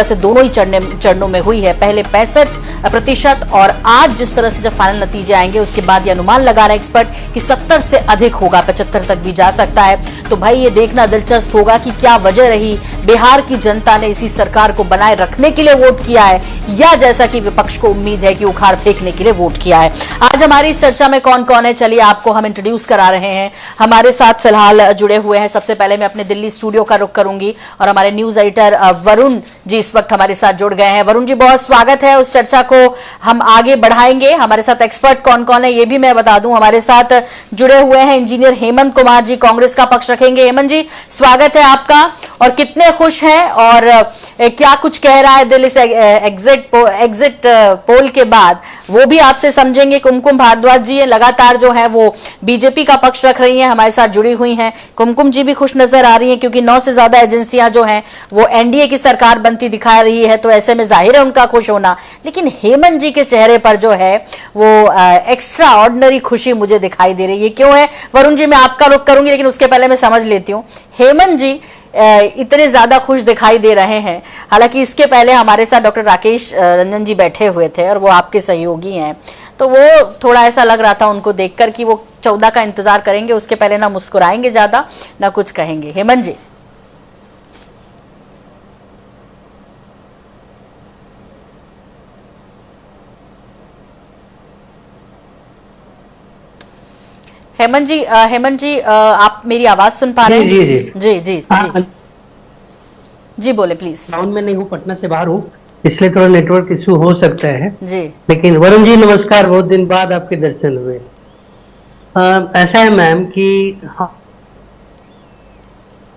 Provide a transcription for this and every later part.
से दोनों ही चरणों में हुई है। पहले 65% और आज जिस तरह से जब फाइनल नतीजे आएंगे उसके बाद ये अनुमान लगा रहे हैं एक्सपर्ट कि 70 से अधिक होगा, 75 तक भी जा सकता है। तो भाई ये देखना दिलचस्प होगा कि क्या वजह रही, बिहार की जनता ने इसी सरकार को बनाए रखने के लिए वोट किया है या जैसा कि विपक्ष को उम्मीद है कि उखाड़ फेंकने के लिए वोट किया है। आज हमारी इस चर्चा में कौन कौन है, चलिए आपको हम इंट्रोड्यूस करा रहे हैं। हमारे साथ फिलहाल जुड़े हुए हैं, सबसे पहले मैं अपने दिल्ली स्टूडियो का रुख करूंगी और हमारे न्यूज एडिटर वरुण जी इस वक्त हमारे साथ जुड़ गए हैं। वरुण जी बहुत स्वागत है, उस चर्चा को हम आगे बढ़ाएंगे। हमारे साथ एक्सपर्ट कौन कौन है ये भी मैं बता दूं। हमारे साथ जुड़े हुए हैं इंजीनियर हेमंत कुमार जी, कांग्रेस का पक्ष रखेंगे। हेमंत जी स्वागत है आपका, और कितने खुश हैं और क्या कुछ कह रहा है दिल इस एग्जिट पोल के बाद, वो भी आपसे समझेंगे। कुमकुम भारद्वाज जी लगातार जो है वो बीजेपी का पक्ष रख रही हैं, हमारे साथ जुड़ी हुई हैं। कुमकुम जी भी खुश नजर आ रही हैं क्योंकि 9 से ज्यादा एजेंसियां जो हैं वो एनडीए की सरकार बनती दिखा रही है, तो ऐसे में जाहिर है उनका खुश होना। लेकिन हेमंत जी के चेहरे पर जो है वो एक्स्ट्रा ऑर्डिनरी खुशी मुझे दिखाई दे रही है। क्यों है वरुण जी, मैं आपका रुख करूंगी, लेकिन उसके पहले मैं समझ लेती हूँ हेमंत जी इतने ज्यादा खुश दिखाई दे रहे हैं। हालांकि इसके पहले हमारे साथ डॉक्टर राकेश रंजन जी बैठे हुए थे और वो आपके सहयोगी हैं, तो वो थोड़ा ऐसा लग रहा था उनको देखकर कि वो 14 का इंतजार करेंगे, उसके पहले ना मुस्कुराएंगे ज्यादा ना कुछ कहेंगे। हेमंत जी हेमंत जी आप मेरी आवाज सुन पा रहे हैं? जी जी जी जी जी बोले प्लीज। टाउन में नहीं हूँ, पटना से बाहर हूँ, इसलिए थोड़ा नेटवर्क इशू हो सकता है जी। लेकिन वरुण जी नमस्कार, बहुत दिन बाद आपके दर्शन हुए। ऐसा है मैम कि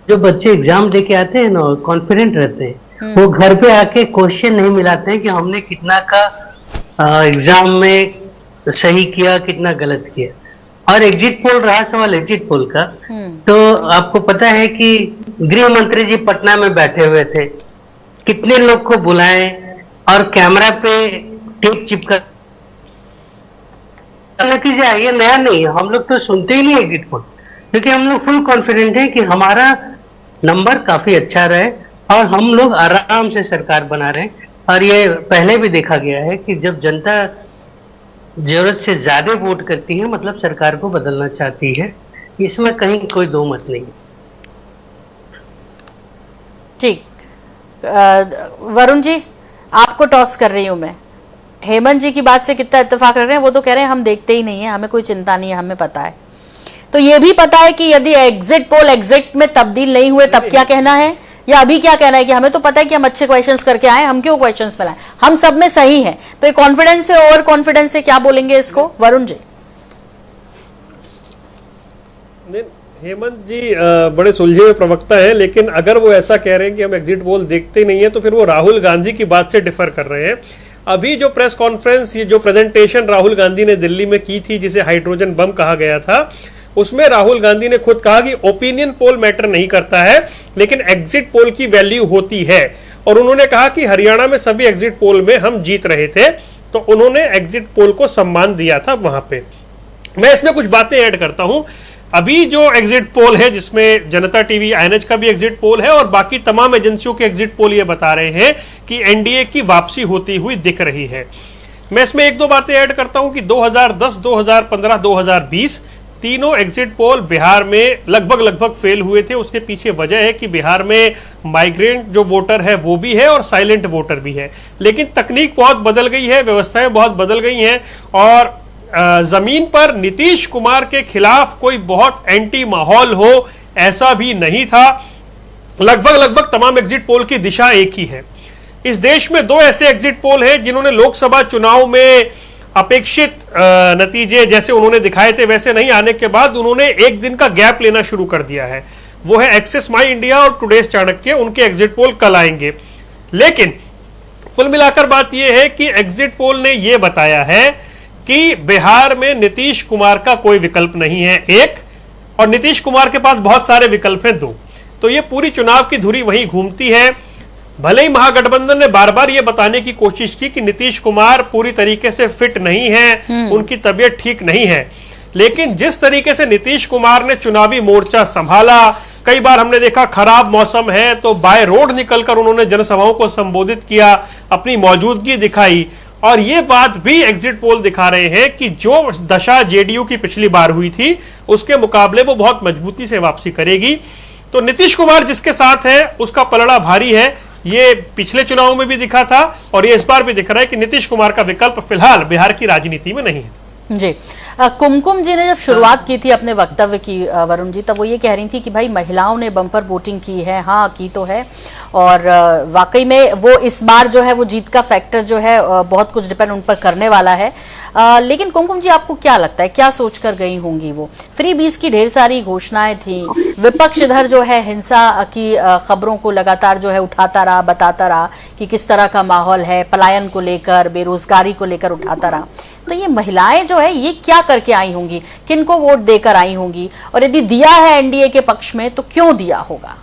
जो बच्चे एग्जाम दे के आते हैं ना, कॉन्फिडेंट रहते हैं, वो घर पे आके क्वेश्चन नहीं मिलाते हैं कि हमने कितना का एग्जाम में सही किया, कितना गलत किया। और एग्जिट पोल रहा सवाल एग्जिट पोल का, तो आपको पता है कि गृह मंत्री जी पटना में बैठे हुए थे, कितने लोग को बुलाए और कैमरा पे टेप चिपका। नतीजा ये नया नहीं है, हम लोग तो सुनते ही नहीं एग्जिट पोल, क्योंकि हम लोग फुल कॉन्फिडेंट है कि हमारा नंबर काफी अच्छा रहे और हम लोग आराम से सरकार बना रहे हैं। और ये पहले भी देखा गया है कि जब जनता जरूरत से ज्यादा वोट करती है मतलब सरकार को बदलना चाहती है, इसमें कहीं कोई दो मत नहीं। ठीक, वरुण जी आपको टॉस कर रही हूं मैं। हेमंत जी की बात से कितना इत्तेफाक कर रहे हैं, वो तो कह रहे हैं हम देखते ही नहीं है, हमें कोई चिंता नहीं है, हमें पता है। तो ये भी पता है कि यदि एग्जिट पोल एग्जिट में तब्दील नहीं हुए तब क्या कहना है, या अभी क्या कहना है कि हमें तो पता है कि हम अच्छे क्वेश्चंस करके आए, हम क्यों क्वेश्चंस बनाए, हम सब में सही हैं। तो ये कॉन्फिडेंस से ओवर कॉन्फिडेंस से क्या बोलेंगे इसको वरुण जी? हेमंत जी बड़े सुलझे हुए प्रवक्ता हैं, लेकिन अगर वो ऐसा कह रहे हैं कि हम एग्जिट पोल देखते नहीं है तो फिर वो राहुल गांधी की बात से डिफर कर रहे हैं। अभी जो प्रेस कॉन्फ्रेंस, ये जो प्रेजेंटेशन राहुल गांधी ने दिल्ली में की थी जिसे हाइड्रोजन बम कहा गया था, उसमें राहुल गांधी ने खुद कहा कि ओपिनियन पोल मैटर नहीं करता है लेकिन एग्जिट पोल की वैल्यू होती है। और उन्होंने कहा कि हरियाणा में सभी एग्जिट पोल में हम जीत रहे थे, तो उन्होंने एग्जिट पोल को सम्मान दिया था वहां पे। मैं इसमें कुछ बातें ऐड करता हूं। अभी जो एग्जिट पोल है जिसमें जनता टीवी, आईएनएच का भी एग्जिट पोल है और बाकी तमाम एजेंसियों के एग्जिट पोल ये बता रहे हैं कि एनडीए की वापसी होती हुई दिख रही है। मैं इसमें एक दो बातें ऐड करता हूं कि 2010, 2015, 2020 तीनों एग्जिट पोल बिहार में लगभग फेल हुए थे। उसके पीछे वजह है कि बिहार में माइग्रेंट जो वोटर है वो भी है और साइलेंट वोटर भी है, लेकिन तकनीक बहुत बदल गई है, व्यवस्थाएं बहुत बदल गई हैं और जमीन पर नीतीश कुमार के खिलाफ कोई बहुत एंटी माहौल हो ऐसा भी नहीं था। लगभग तमाम एग्जिट पोल की दिशा एक ही है। इस देश में 2 ऐसे एग्जिट पोल हैं जिन्होंने लोकसभा चुनाव में अपेक्षित नतीजे जैसे उन्होंने दिखाए थे वैसे नहीं आने के बाद उन्होंने एक दिन का गैप लेना शुरू कर दिया है। वो है एक्सिस माई इंडिया और टुडेज चाणक्य, उनके एग्जिट पोल कल आएंगे। लेकिन कुल मिलाकर बात यह है कि एग्जिट पोल ने यह बताया है कि बिहार में नीतीश कुमार का कोई विकल्प नहीं है, एक, और नीतीश कुमार के पास बहुत सारे विकल्प हैं, 2। तो ये पूरी चुनाव की धुरी वहीं घूमती है। भले ही महागठबंधन ने बार बार ये बताने की कोशिश की कि नीतीश कुमार पूरी तरीके से फिट नहीं है, उनकी तबीयत ठीक नहीं है, लेकिन जिस तरीके से नीतीश कुमार ने चुनावी मोर्चा संभाला, कई बार हमने देखा खराब मौसम है तो बाय रोड निकलकर उन्होंने जनसभाओं को संबोधित किया, अपनी मौजूदगी दिखाई। और ये बात भी एग्जिट पोल दिखा रहे हैं कि जो दशा जेडीयू की पिछली बार हुई थी उसके मुकाबले वो बहुत मजबूती से वापसी करेगी। तो नीतीश कुमार जिसके साथ है उसका पलड़ा भारी है, ये पिछले चुनाव में भी दिखा था और ये इस बार भी दिख रहा है कि नीतीश कुमार का विकल्प फिलहाल बिहार की राजनीति में नहीं है। जी, कुमकुम जी ने जब शुरुआत की थी अपने वक्तव्य की वरुण जी, तब वो ये कह रही थी कि भाई महिलाओं ने बम्पर वोटिंग की है। हाँ, की तो है, और वाकई में वो इस बार जो है वो जीत का फैक्टर जो है बहुत कुछ डिपेंड उन पर करने वाला है। लेकिन कुमकुम जी, आपको क्या लगता है, क्या सोचकर गई होंगी वो? फ्री बीस की ढेर सारी घोषणाएं थी, विपक्ष इधर जो है हिंसा की खबरों को लगातार जो है उठाता रहा, बताता रहा कि किस तरह का माहौल है, पलायन को लेकर, बेरोजगारी को लेकर उठाता रहा। तो ये महिलाएं जो है ये क्या करके आई होंगी, किनको वोट देकर आई होंगी, और यदि दिया है एनडीए के पक्ष में तो क्यों दिया होगा?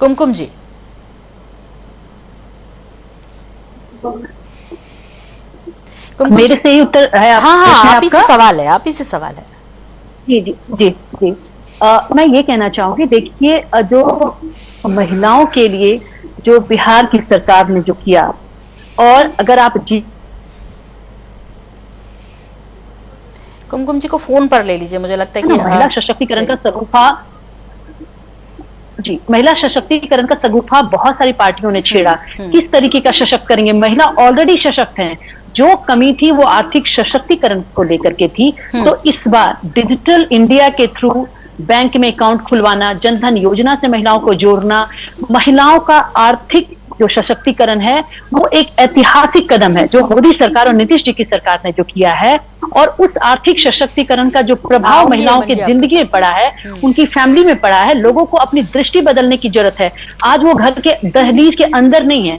कुमकुम जी। मेरे से ही उत्तर है? हाँ, आप ही से सवाल है, आप ही से सवाल है। जी जी जी जी। मैं ये कहना चाहूंगी, देखिए जो महिलाओं के लिए जो बिहार की सरकार ने जो किया, और अगर आप कुमकुम जी को फोन पर ले लीजिए, मुझे लगता है कि महिला सशक्तिकरण का सगुफा, जी, महिला सशक्तिकरण का सगुफा बहुत सारी पार्टियों ने छेड़ा। किस तरीके का सशक्त करेंगे? महिला ऑलरेडी सशक्त हैं, जो कमी थी वो आर्थिक सशक्तिकरण को लेकर के थी। तो इस बार डिजिटल इंडिया के थ्रू बैंक में अकाउंट खुलवाना, जनधन योजना से महिलाओं को जोड़ना, महिलाओं का आर्थिक जो सशक्तिकरण है वो एक ऐतिहासिक कदम है जो मोदी सरकार और नीतीश जी की सरकार ने जो किया है। और उस आर्थिक सशक्तिकरण का जो प्रभाव महिलाओं की जिंदगी में पड़ा है, उनकी फैमिली में पड़ा है, लोगों को अपनी दृष्टि बदलने की जरूरत है। आज वो घर के दहलीज के अंदर नहीं है,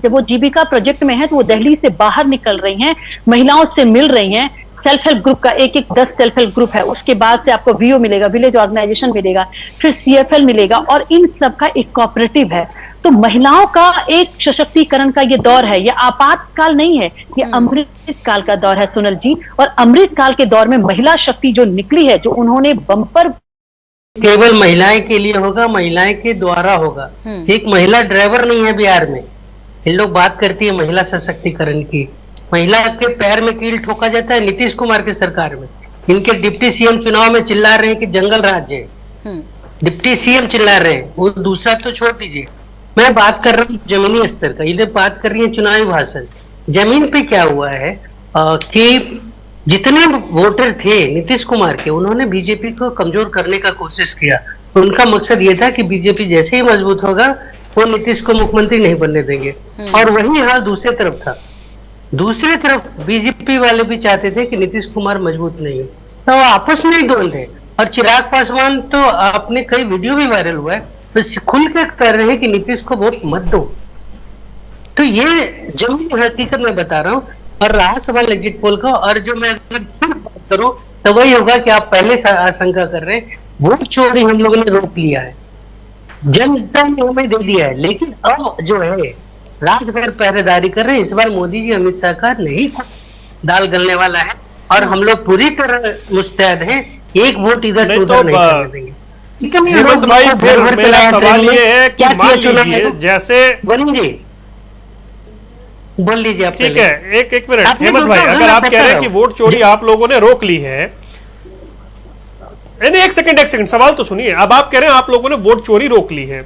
जब वो जीविका प्रोजेक्ट में है तो वो दहलीज से बाहर निकल रही हैं, महिलाओं से मिल रही हैं। सेल्फ हेल्प ग्रुप का एक 10 सेल्फ हेल्प ग्रुप है, उसके बाद से आपको वीओ मिलेगा, विलेज ऑर्गेनाइजेशन मिलेगा, फिर सीएफएल मिलेगा, और इन सब का एक कोऑपरेटिव है। तो महिलाओं का एक सशक्तिकरण का ये दौर है, ये आपातकाल नहीं है, ये अमृत काल का दौर है सोनल जी। और अमृत काल के दौर में महिला शक्ति जो निकली है, जो उन्होंने बम्पर, केवल महिलाएं के लिए होगा, महिलाएं के द्वारा होगा। एक महिला ड्राइवर नहीं है बिहार में। इन लोग बात करती है महिला सशक्तिकरण की, महिला के पैर में कील ठोका जाता है नीतीश कुमार की सरकार में। इनके डिप्टी सीएम चुनाव में चिल्ला रहे हैं कि जंगल राज्य है, डिप्टी सीएम चिल्ला रहे हैं, वो दूसरा तो छोड़ दीजिए। मैं बात कर रहा हूँ जमीनी स्तर का, इधर बात कर रही है चुनावी भाषण। जमीन पे क्या हुआ है कि जितने वोटर थे नीतीश कुमार के, उन्होंने बीजेपी को कमजोर करने का कोशिश किया। उनका मकसद ये था कि बीजेपी जैसे ही मजबूत होगा वो नीतीश को मुख्यमंत्री नहीं बनने देंगे। और वही हाल दूसरे तरफ था, दूसरी तरफ बीजेपी वाले भी चाहते थे कि नीतीश कुमार मजबूत नहीं हो, तो आपस में ही द्वंद है। और चिराग पासवान तो आपने कई वीडियो भी वायरल हुआ है, तो खुल के कर रहे हैं कि नीतीश को वोट मत दो। तो ये जमीन हकीकत में बता रहा हूँ। और रहा सवाल एग्जिट पोल का, और जो मैं अगर बात करूं तो वही होगा कि आप पहले से आशंका कर रहे हैं, वोट चोरी हम लोगों ने रोक लिया है, जनता ने हमें दे दिया है, लेकिन अब जो है रात भर पहरेदारी कर रहे हैं। इस बार मोदी जी अमित शाह का नहीं दाल गलने वाला है, और हम लोग पूरी तरह मुस्तैद हैं, एक वोट इधर तो उधर नहीं करने देंगे। हेमंत भाई, फिर मेरा सवाल ये है कि मान लीजिए जैसे वरुण जी बोल लीजिए आप। ठीक है, एक मिनट हेमंत भाई, अगर आप कह रहे हैं कि वोट चोरी आप लोगों ने रोक ली है, नहीं एक सेकंड सवाल तो सुनिए। अब आप कह रहे हैं आप लोगों ने वोट चोरी रोक ली है,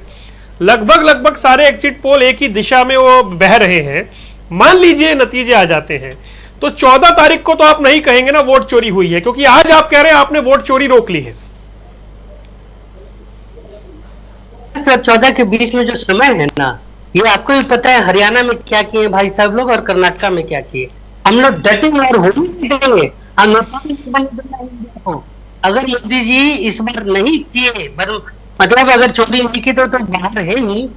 लगभग सारे एग्जिट पोल एक ही दिशा में वो बह रहे हैं। मान लीजिए नतीजे आ जाते हैं तो 14 तारीख को तो आप नहीं कहेंगे ना वोट चोरी हुई है, क्योंकि आज आप कह रहे हैं आपने वोट चोरी रोक ली है। 14 के बीच में जो समय है ना, ये आपको भी पता है हरियाणा में क्या किए भाई साहब लोग, और कर्नाटक में क्या किए। हम लोग डटेंगे और होने देंगे। अगर मोदी जी इस बार नहीं किए, मतलब अगर चोरी नहीं की तो बाहर है ही,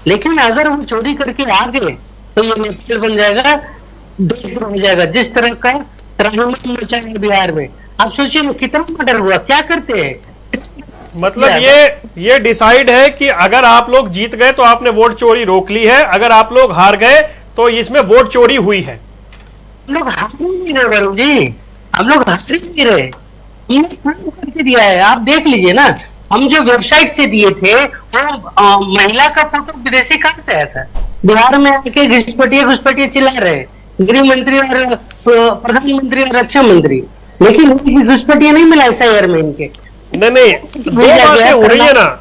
लेकिन अगर वो चोरी करके आ गए तो ये नेपल बन जाएगा, देश हो जाएगा। जिस तरह का त्राहिमाम मचा है बिहार में, आप सोचिए ना कितना मर्डर हुआ, क्या करते हैं। मतलब ये डिसाइड है कि अगर आप लोग जीत गए तो आपने वोट चोरी रोक ली है, अगर आप लोग हार गए तो इसमें वोट चोरी हुई है। लोग हारेंगे ना वरुण जी, हम लोग हंस नहीं रहे, हमने काम करके दिया है। आप देख लीजिए ना, हम जो वेबसाइट से दिए थे वो महिला का फोटो विदेशी कहाँ से आया था? बिहार में आके घुसपैठिया चिल्ला रहे हैं, गृह मंत्री और प्रधानमंत्री और रक्षा मंत्री, लेकिन घुसपैठिया नहीं मिला SIR में इनके। नहीं, दो बातें हो रही है ना।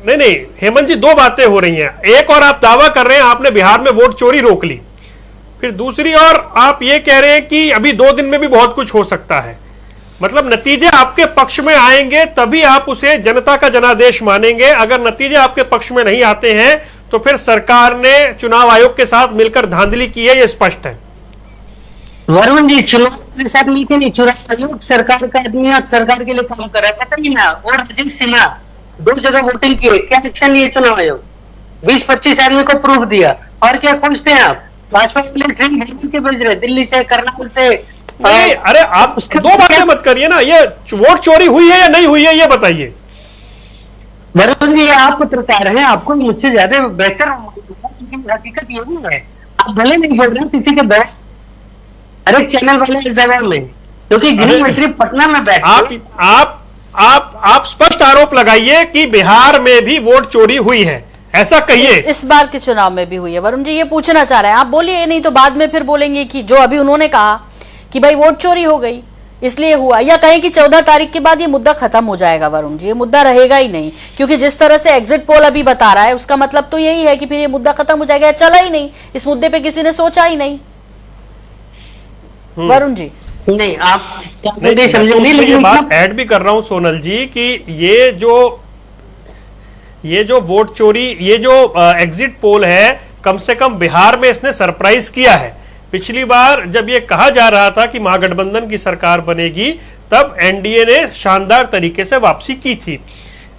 नहीं, हेमंत जी, दो बातें हो रही हैं। एक और आप दावा कर रहे हैं आपने बिहार में वोट चोरी रोक ली, फिर दूसरी ओर आप ये कह रहे हैं कि अभी 2 दिन में भी बहुत कुछ हो सकता है। मतलब नतीजे आपके पक्ष में आएंगे तभी आप उसे जनता का जनादेश मानेंगे। अगर नतीजे आपके पक्ष में नहीं आते हैं तो फिर सरकार ने चुनाव आयोग के साथ मिलकर धांधली की है, ये स्पष्ट है। वरुण जी, चुनाव के साथ मिलकर नहीं, चुनाव आयोग सरकार का आदमी और सरकार के लिए काम कर रहा है, बताइए ना। और राजीव सिन्हा 2 जगह वोटिंग किए, क्या एक्शन लिए चुनाव आयोग? 20-25 आदमी को प्रूफ दिया, और क्या खोजते हैं आप? भाजपा के लिए ट्रेन के भेज रहे, दिल्ली से, करनाल से। नहीं, अरे आप दो बातें मत करिए ना, ये वोट चोरी हुई है या नहीं हुई है ये बताइए। वरुण जी, आप पत्रकार हैं, आपको मुझसे ज्यादा बेहतर हकीकत ये नहीं है। आप भले नहीं बोल रहे हैं किसी के बैठ, हर एक चैनल वाले इस दबाव में, क्योंकि गृह मंत्री पटना में बैठे। आप स्पष्ट आरोप लगाइए कि बिहार में भी वोट चोरी हुई है, ऐसा कहिए। इस बार के चुनाव में भी हुई है। वरुण जी ये पूछना चाह रहे हैं, आप बोलिए, नहीं तो बाद में फिर बोलेंगे कि जो अभी उन्होंने कहा कि भाई वोट चोरी हो गई इसलिए हुआ, या कहें कि 14 तारीख के बाद ये मुद्दा खत्म हो जाएगा। वरुण जी, ये मुद्दा रहेगा ही नहीं, क्योंकि जिस तरह से एग्जिट पोल अभी बता रहा है उसका मतलब तो यही है कि फिर ये मुद्दा खत्म हो जाएगा, चला ही नहीं, इस मुद्दे पे किसी ने सोचा ही नहीं। वरुण जी नहीं, आप नहीं समझेंगे, लेकिन बात ऐड भी कर रहा हूं सोनल जी कि ये जो वोट चोरी, ये जो एग्जिट पोल है, कम से कम बिहार में इसने सरप्राइज किया है। पिछली बार जब ये कहा जा रहा था कि महागठबंधन की सरकार बनेगी, तब एनडीए ने शानदार तरीके से वापसी की थी।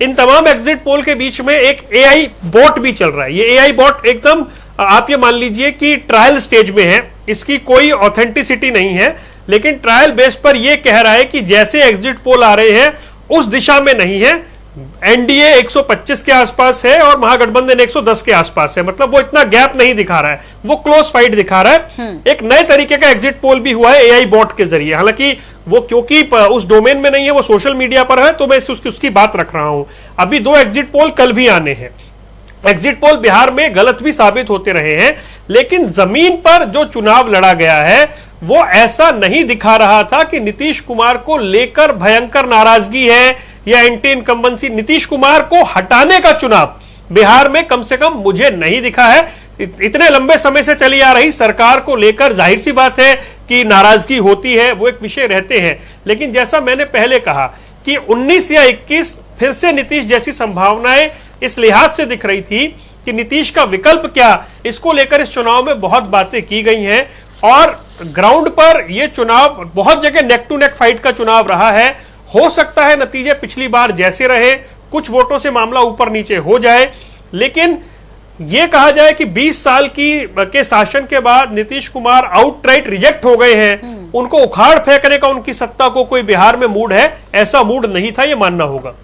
इन तमाम एग्जिट पोल के बीच में एक एआई बॉट भी चल रहा है। ये एआई बॉट एकदम, आप ये मान लीजिए कि ट्रायल स्टेज में है, इसकी कोई ऑथेंटिसिटी नहीं है, लेकिन ट्रायल बेस पर यह कह रहा है कि जैसे एग्जिट पोल आ रहे हैं उस दिशा में नहीं है। एनडीए 125 के आसपास है और महागठबंधन 110 के आसपास है, मतलब वो इतना गैप नहीं दिखा रहा है, वो क्लोज फाइट दिखा रहा है। एक नए तरीके का एग्जिट पोल भी हुआ है एआई बॉट के जरिए, हालांकि वो क्योंकि उस डोमेन में नहीं है, वो सोशल मीडिया पर है, तो मैं उसकी बात रख रहा हूं। अभी 2 एग्जिट पोल कल भी आने हैं। एग्जिट पोल बिहार में गलत भी साबित होते रहे हैं, लेकिन जमीन पर जो चुनाव लड़ा गया है वो ऐसा नहीं दिखा रहा था कि नीतीश कुमार को लेकर भयंकर नाराजगी है या एंटी इनकम्बेंसी। नीतीश कुमार को हटाने का चुनाव बिहार में कम से कम मुझे नहीं दिखा है। इतने लंबे समय से चली आ रही सरकार को लेकर जाहिर सी बात है कि नाराजगी होती है, वो एक विषय रहते हैं, लेकिन जैसा मैंने पहले कहा कि 19 या 21 फिर से नीतीश जैसी संभावनाएं इस लिहाज से दिख रही थी कि नीतीश का विकल्प क्या, इसको लेकर इस चुनाव में बहुत बातें की गई हैं। और ग्राउंड पर यह चुनाव बहुत जगह नेक टू नेक फाइट का चुनाव रहा है। हो सकता है नतीजे पिछली बार जैसे रहे, कुछ वोटों से मामला ऊपर नीचे हो जाए, लेकिन यह कहा जाए कि 20 साल के शासन के बाद नीतीश कुमार आउटराइट रिजेक्ट हो गए हैं, उनको उखाड़ फेंकने का उनकी सत्ता को कोई बिहार में मूड है, ऐसा मूड नहीं था, यह मानना होगा।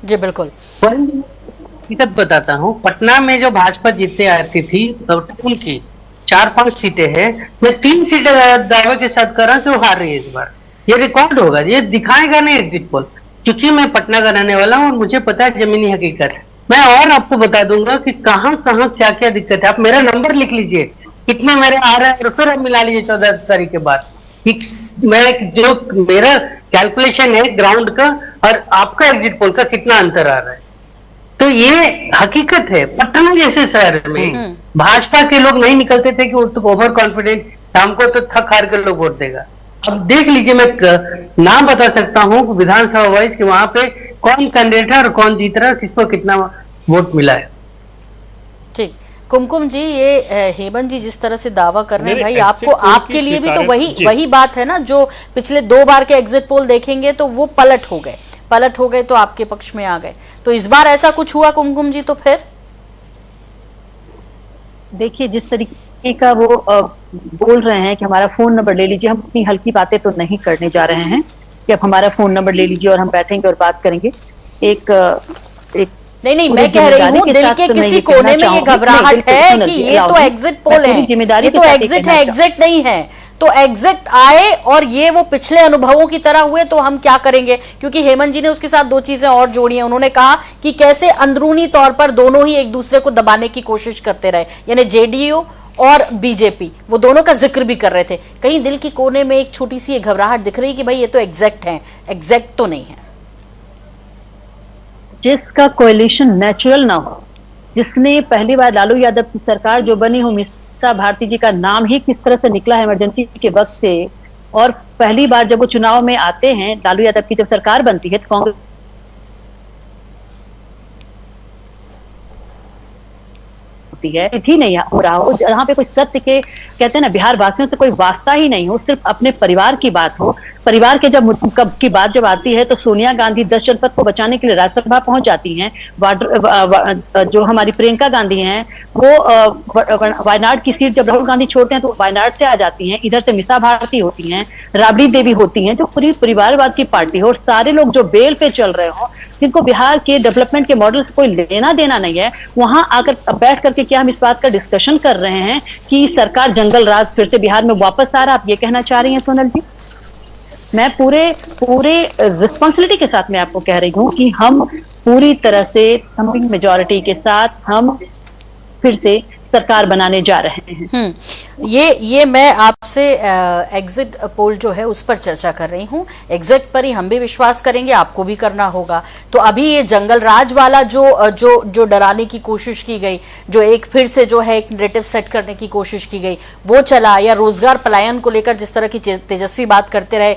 जी बिल्कुल। हकीकत बताता हूँ, पटना में जो भाजपा जीतते आती थी टाउन की 4-5 सीटें हैं, मैं 3 सीटें दावे के साथ कर रहा हूँ कि वो हार रही है इस बार। ये रिकॉर्ड होगा, ये दिखाएगा नहीं एग्जिट पोल, क्योंकि मैं पटना का रहने वाला हूँ और मुझे पता है जमीनी हकीकत। मैं और आपको बता दूंगा कि कहां कहां क्या क्या दिक्कत है। आप मेरा नंबर लिख लीजिए, कितने मेरे आ रहे हैं, और फिर आप मिला लीजिए 14 तारीख के बाद कि मैं जो मेरा कैलकुलेशन है ग्राउंड का और आपका एग्जिट पोल का कितना अंतर आ रहा है। तो ये हकीकत है। पटना जैसे शहर में भाजपा के लोग नहीं निकलते थे कि वो तो ओवर कॉन्फिडेंट, हमको तो थक हार कर लोग वोट देगा। अब देख लीजिए, मैं नाम बता सकता हूँ विधानसभा वाइज कि वहां पे कौन कैंडिडेट है और कौन जीत रहा है, किसको कितना वोट मिला है। ठीक, कुमकुम जी, ये हेमंत जी जिस तरह से दावा कर रहे हैं, भाई आपको, आपके लिए भी तो वही बात है ना, जो पिछले 2 बार के एग्जिट पोल देखेंगे तो वो पलट हो गए तो आपके पक्ष में आ गए। तो इस बार ऐसा कुछ हुआ कुमकुम जी? तो फिर देखिए, जिस तरीके का वो बोल रहे हैं कि हमारा फोन नंबर ले लीजिए, हम इतनी हल्की बातें तो नहीं करने जा रहे हैं कि अब हमारा फोन नंबर ले लीजिए और हम बैठेंगे और बात करेंगे। एक नहीं, मैं कह रही हूँ दिल के किसी कोने में ये घबराहट है कि ये तो एग्जिट पोल है, ये तो एग्जिट है, एग्जिट नहीं है। तो एग्जिट आए और ये वो पिछले अनुभवों की तरह हुए तो हम क्या करेंगे? क्योंकि हेमंत जी ने उसके साथ दो चीजें और जोड़ी हैं। उन्होंने कहा कि कैसे अंदरूनी तौर पर दोनों ही एक दूसरे को दबाने की कोशिश करते रहे, यानी जेडीयू और बीजेपी, वो दोनों का जिक्र भी कर रहे थे। कहीं दिल की कोने में एक छोटी सी घबराहट दिख रही कि भाई ये तो एग्जैक्ट है, एग्जैक्ट तो नहीं है। जिसका कोएलिशन नेचुरल ना हो, जिसने पहली बार लालू यादव की सरकार जो बनी हो, मीसा भारती जी का नाम ही किस तरह से निकला है इमरजेंसी के वक्त से, और पहली बार जब वो चुनाव में आते हैं, लालू यादव की जब सरकार बनती है तो कांग्रेस है ही नहीं हो रहा हो, जहां पे कोई सत्य के कहते हैं ना बिहार वासियों से कोई वास्ता ही नहीं हो, सिर्फ अपने परिवार की बात हो। परिवार के की बात जब आती है तो सोनिया गांधी 10 जनपद को बचाने के लिए राज्यसभा पहुंच जाती हैं। जो हमारी प्रियंका गांधी हैं वो वायनाड की सीट जब राहुल गांधी छोड़ते हैं तो वायनाड से आ जाती हैं। इधर से मीसा भारती होती हैं, राबड़ी देवी होती हैं, जो पूरी परिवारवाद की पार्टी हो, और सारे लोग जो बेल पे चल रहे हो, जिनको बिहार के डेवलपमेंट के मॉडल से कोई लेना देना नहीं है, वहां आकर बैठ करके क्या हम इस बात का डिस्कशन कर रहे हैं कि सरकार जंगल राज फिर से बिहार में वापस आ रहा है? आप ये कहना चाह रही हैं सोनल जी? मैं पूरे रिस्पॉन्सिबिलिटी के साथ मैं आपको कह रही हूं कि हम पूरी तरह से थम्पिंग मेजॉरिटी के साथ हम फिर से सरकार बनाने जा रहे हैं। ये मैं आपसे एग्जिट पोल जो है उस पर चर्चा कर रही हूँ। एग्जिट पर ही हम भी विश्वास करेंगे, आपको भी करना होगा। तो अभी ये जंगल राज वाला जो डराने की कोशिश की गई, जो एक फिर से जो है एक नैरेटिव सेट करने की कोशिश की गई, वो चला, या रोजगार पलायन को लेकर जिस तरह की तेजस्वी बात करते रहे